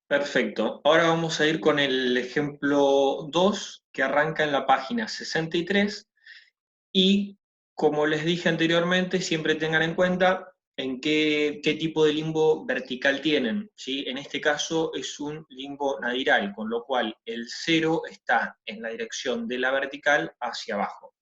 Perfecto. Ahora vamos a ir con el ejemplo 2, que arranca en la página 63. Y como les dije anteriormente, siempre tengan en cuenta en qué tipo de limbo vertical tienen, ¿sí? En este caso es un limbo nadiral, con lo cual el 0 está en la dirección de la vertical hacia abajo.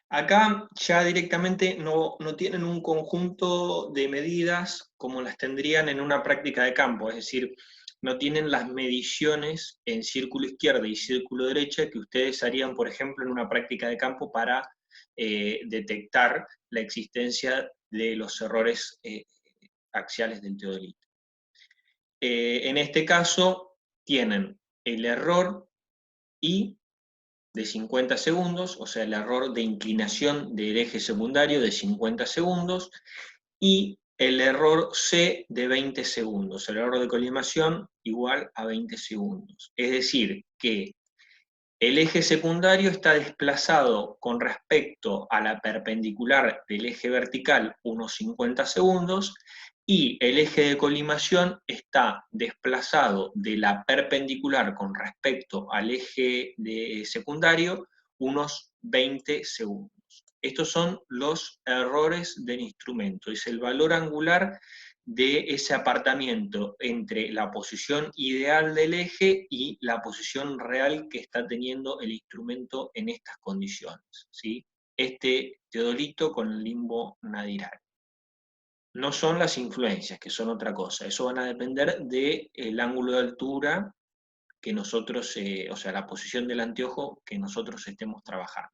Acá ya directamente no tienen un conjunto de medidas como las tendrían en una práctica de campo, es decir, no tienen las mediciones en círculo izquierda y círculo derecha que ustedes harían, por ejemplo, en una práctica de campo para detectar la existencia de los errores axiales del teodolito. En este caso, tienen el error I de 50 segundos, o sea, el error de inclinación del eje secundario de 50 segundos, y el error C de 20 segundos, el error de colimación igual a 20 segundos. Es decir, que el eje secundario está desplazado con respecto a la perpendicular del eje vertical unos 50 segundos, y el eje de colimación está desplazado de la perpendicular con respecto al eje de secundario unos 20 segundos. Estos son los errores del instrumento, es el valor angular de ese apartamiento entre la posición ideal del eje y la posición real que está teniendo el instrumento en estas condiciones, ¿sí? Este teodolito con el limbo nadiral. No son las influencias, que son otra cosa. Eso van a depender del ángulo de altura que nosotros, o sea, la posición del anteojo que nosotros estemos trabajando.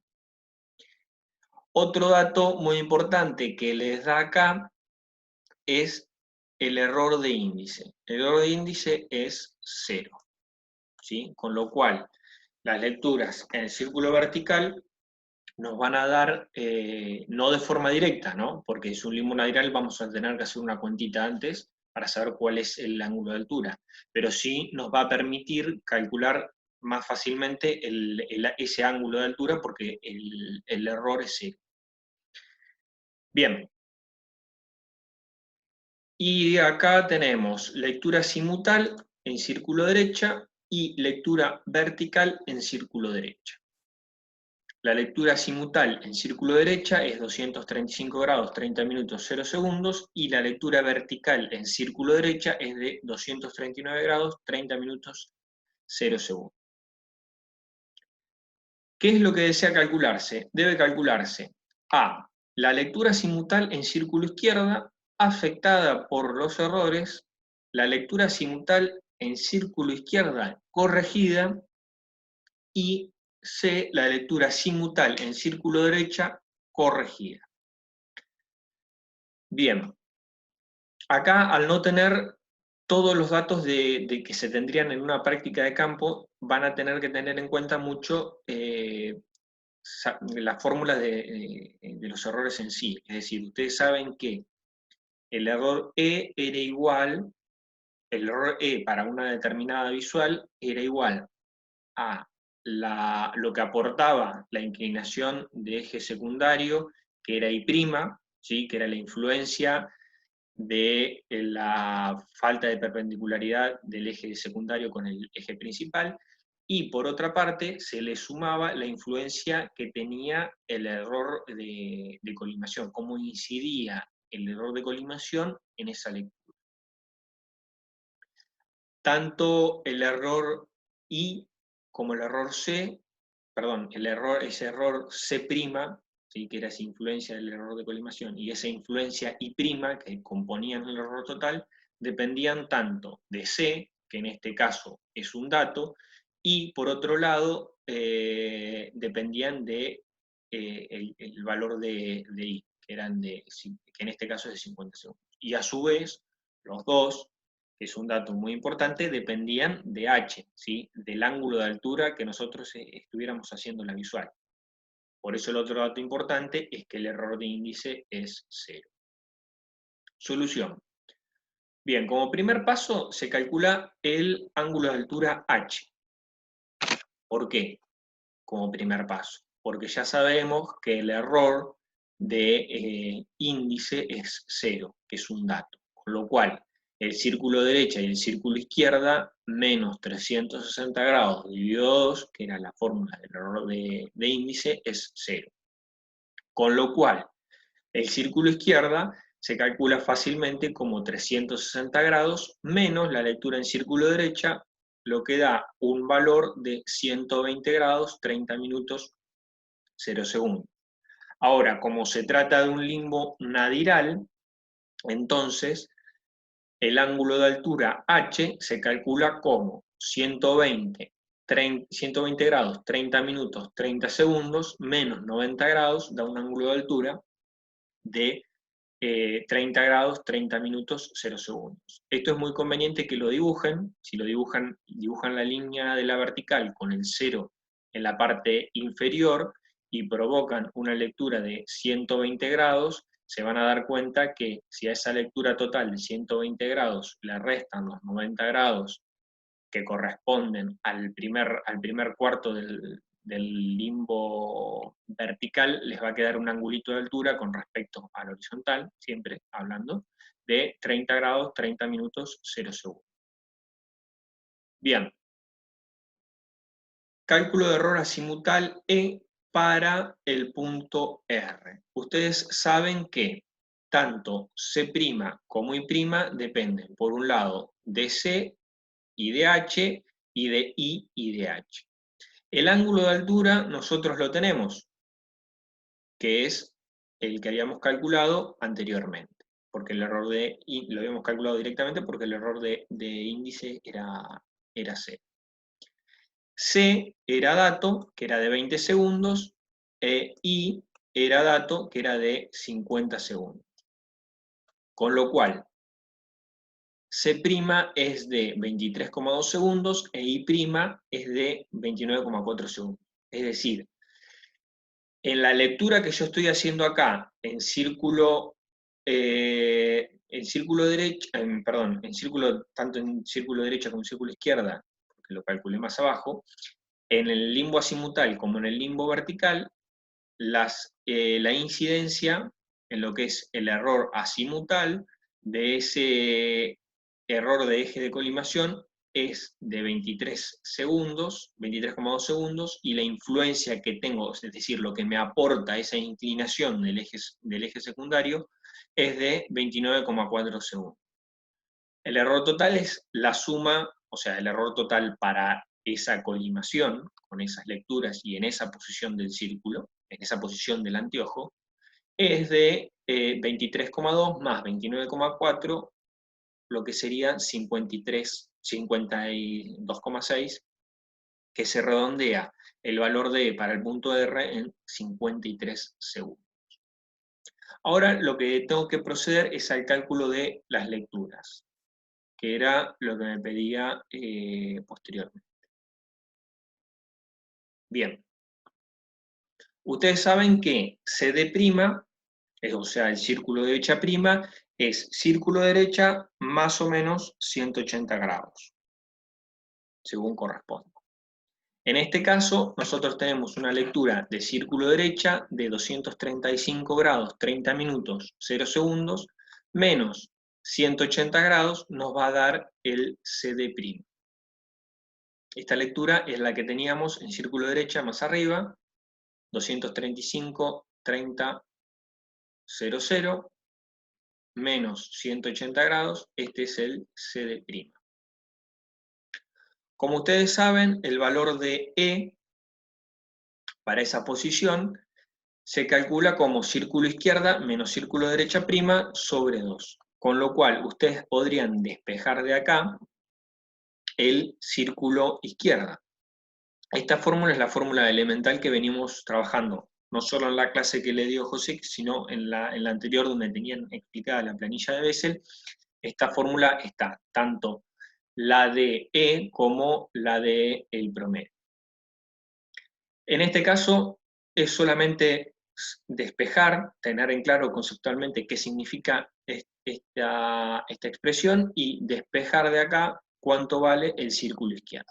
Otro dato muy importante que les da acá es el error de índice. El error de índice es 0, ¿sí? Con lo cual, las lecturas en el círculo vertical nos van a dar, no de forma directa, ¿no? Porque es un limbo nadiral, vamos a tener que hacer una cuentita antes para saber cuál es el ángulo de altura, pero sí nos va a permitir calcular más fácilmente ese ángulo de altura porque el error es 0. Bien, y acá tenemos lectura simutal en círculo derecha y lectura vertical en círculo derecha. La lectura simutal en círculo derecha es 235 grados 30 minutos 0 segundos, y la lectura vertical en círculo derecha es de 239 grados 30 minutos 0 segundos. ¿Qué es lo que desea calcularse? Debe calcularse A, la lectura simutal en círculo izquierda afectada por los errores, la lectura simutal en círculo izquierda corregida, y C, la lectura simutal en círculo derecha corregida. Bien, acá al no tener todos los datos de que se tendrían en una práctica de campo, van a tener que tener en cuenta mucho las fórmulas de los errores en sí. Es decir, ustedes saben que el error E era igual, el error E para una determinada visual era igual a lo que aportaba la inclinación de eje secundario, que era I', ¿sí? Que era la influencia de la falta de perpendicularidad del eje secundario con el eje principal, y por otra parte se le sumaba la influencia que tenía el error de colimación, cómo incidía el error de colimación en esa lectura. Tanto el error I como el error C, perdón, ese error C', ¿sí? Que era esa influencia del error de colimación, y esa influencia I', que componían el error total, dependían tanto de C, que en este caso es un dato, y por otro lado, dependían de el valor de I, que en este caso es de 50 segundos. Y a su vez, los dos, que es un dato muy importante, dependían de H, ¿sí? Del ángulo de altura que nosotros estuviéramos haciendo la visual. Por eso el otro dato importante es que el error de índice es 0. Solución. Bien, como primer paso se calcula el ángulo de altura H. ¿Por qué? Como primer paso. Porque ya sabemos que el error de índice es 0, que es un dato. Con lo cual, el círculo derecha y el círculo izquierda, menos 360 grados dividido 2, que era la fórmula del error de índice, es 0. Con lo cual, el círculo izquierda se calcula fácilmente como 360 grados menos la lectura en círculo derecha, lo que da un valor de 120 grados, 30 minutos, 0 segundos. Ahora, como se trata de un limbo nadiral, entonces el ángulo de altura H se calcula como 120 grados, 30 minutos, 30 segundos, menos 90 grados, da un ángulo de altura de 30 grados, 30 minutos, 0 segundos. Esto es muy conveniente que lo dibujen. Si lo dibujan la línea de la vertical con el 0 en la parte inferior y provocan una lectura de 120 grados, se van a dar cuenta que si a esa lectura total de 120 grados le restan los 90 grados que corresponden al primer cuarto del limbo vertical, les va a quedar un angulito de altura con respecto al horizontal, siempre hablando, de 30 grados, 30 minutos, 0 segundos. Bien. Cálculo de error azimutal E para el punto R. Ustedes saben que tanto C' como I' dependen, por un lado, de C y de H, y de I y de H. El ángulo de altura nosotros lo tenemos, que es el que habíamos calculado anteriormente, porque el error de I lo habíamos calculado directamente porque el error de índice era C. C era dato, que era de 20 segundos, e I era dato, que era de 50 segundos. Con lo cual, C' es de 23,2 segundos e I' es de 29,4 segundos. Es decir, en la lectura que yo estoy haciendo acá, en círculo derecho, tanto en círculo derecha como en círculo izquierda, porque lo calculé más abajo, en el limbo azimutal como en el limbo vertical, la incidencia en lo que es el error azimutal de ese error de eje de colimación es de 23 segundos, 23,2 segundos, y la influencia que tengo, es decir, lo que me aporta esa inclinación del eje secundario, es de 29,4 segundos. El error total es la suma, o sea, el error total para esa colimación, con esas lecturas y en esa posición del círculo, en esa posición del anteojo, es de 23,2 más 29,4, lo que sería 52,6, que se redondea el valor de E para el punto R en 53 segundos. Ahora lo que tengo que proceder es al cálculo de las lecturas, que era lo que me pedía posteriormente. Bien. Ustedes saben que CD', o sea, el círculo derecha prima, es círculo derecha más o menos 180 grados, según corresponde. En este caso, nosotros tenemos una lectura de círculo derecha de 235 grados, 30 minutos, 0 segundos, menos 180 grados nos va a dar el CD'. Esta lectura es la que teníamos en círculo derecha más arriba, 235, 30, 0, 0, menos 180 grados, este es el CD'. Como ustedes saben, el valor de E para esa posición se calcula como círculo izquierda menos círculo derecha prima sobre 2. Con lo cual, ustedes podrían despejar de acá el círculo izquierda. Esta fórmula es la fórmula elemental que venimos trabajando, no solo en la clase que le dio José, sino en la anterior donde tenían explicada la planilla de Bessel. Esta fórmula está, tanto la de E como la de el promedio. En este caso es solamente despejar, tener en claro conceptualmente qué significa esta expresión y despejar de acá cuánto vale el círculo izquierdo.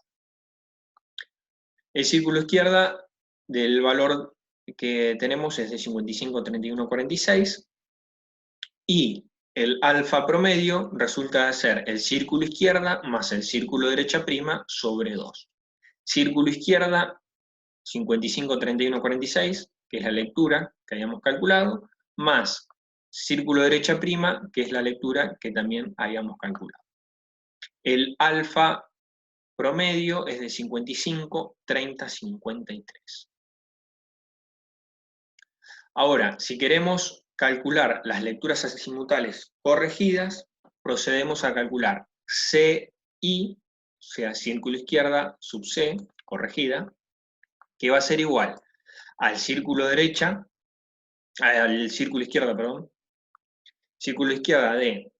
El círculo izquierda del valor que tenemos es de 55, 31, 46, y El alfa promedio resulta ser el círculo izquierda más el círculo derecha prima sobre 2. Círculo izquierda, 55, 31, 46, que es la lectura que habíamos calculado, más círculo derecha prima, que es la lectura que también habíamos calculado. El alfa promedio es de 55, 30, 53. Ahora, si queremos calcular las lecturas azimutales corregidas, procedemos a calcular CI, o sea, círculo izquierda sub C, corregida, que va a ser igual al círculo derecha, al círculo izquierda, perdón, círculo izquierda de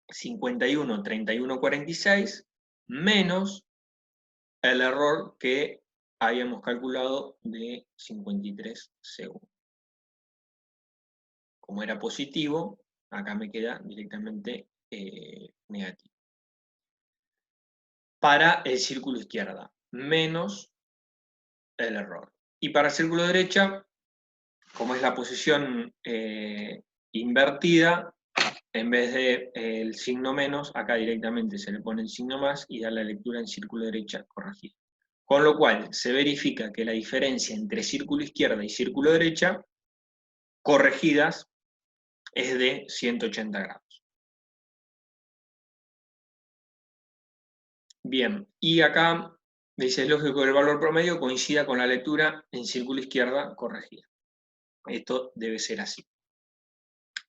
51, 31, 46, menos el error que habíamos calculado de 53 segundos. Como era positivo, acá me queda directamente negativo. Para el círculo izquierda, menos el error. Y para el círculo derecha, como es la posición invertida, en vez de el signo menos, acá directamente se le pone el signo más y da la lectura en círculo derecha corregida. Con lo cual, se verifica que la diferencia entre círculo izquierda y círculo derecha, corregidas, es de 180 grados. Bien, y acá dice, es lógico que el valor promedio coincida con la lectura en círculo izquierda corregida. Esto debe ser así.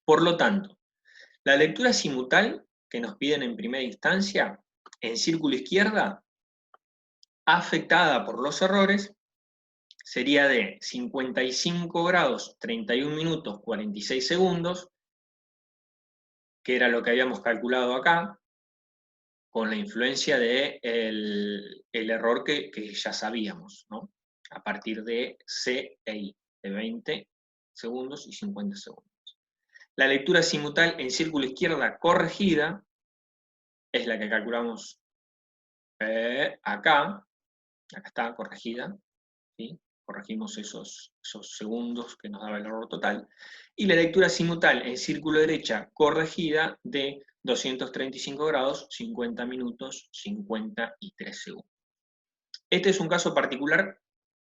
Por lo tanto, la lectura simutal que nos piden en primera instancia, en círculo izquierda, afectada por los errores, sería de 55 grados, 31 minutos, 46 segundos, que era lo que habíamos calculado acá, con la influencia del el error que ya sabíamos, ¿no? A partir de C e I, de 20 segundos y 50 segundos. La lectura simultánea en círculo izquierda corregida es la que calculamos acá está corregida, ¿sí? Corregimos esos segundos que nos daba el error total, y la lectura simultánea en círculo derecha corregida de 235 grados, 50 minutos, 53 segundos. Este es un caso particular,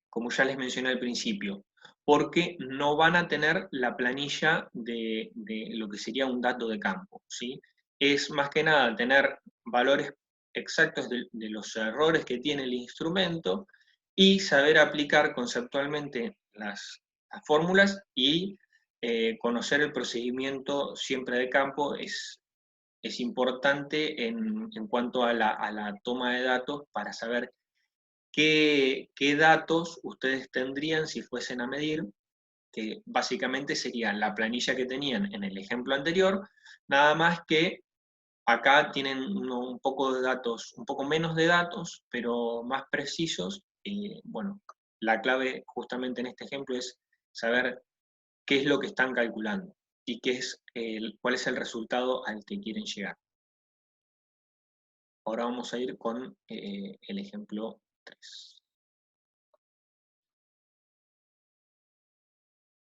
como ya les mencioné al principio, porque no van a tener la planilla de lo que sería un dato de campo, ¿sí? Es más que nada tener valores exactos de los errores que tiene el instrumento y saber aplicar conceptualmente las fórmulas y conocer el procedimiento siempre de campo es importante en cuanto a la toma de datos para saber qué datos ustedes tendrían si fuesen a medir, que básicamente sería la planilla que tenían en el ejemplo anterior, nada más que acá tienen un poco de datos, un poco menos de datos, pero más precisos. Y bueno, la clave justamente en este ejemplo es saber qué es lo que están calculando y cuál es el resultado al que quieren llegar. Ahora vamos a ir con el ejemplo 3.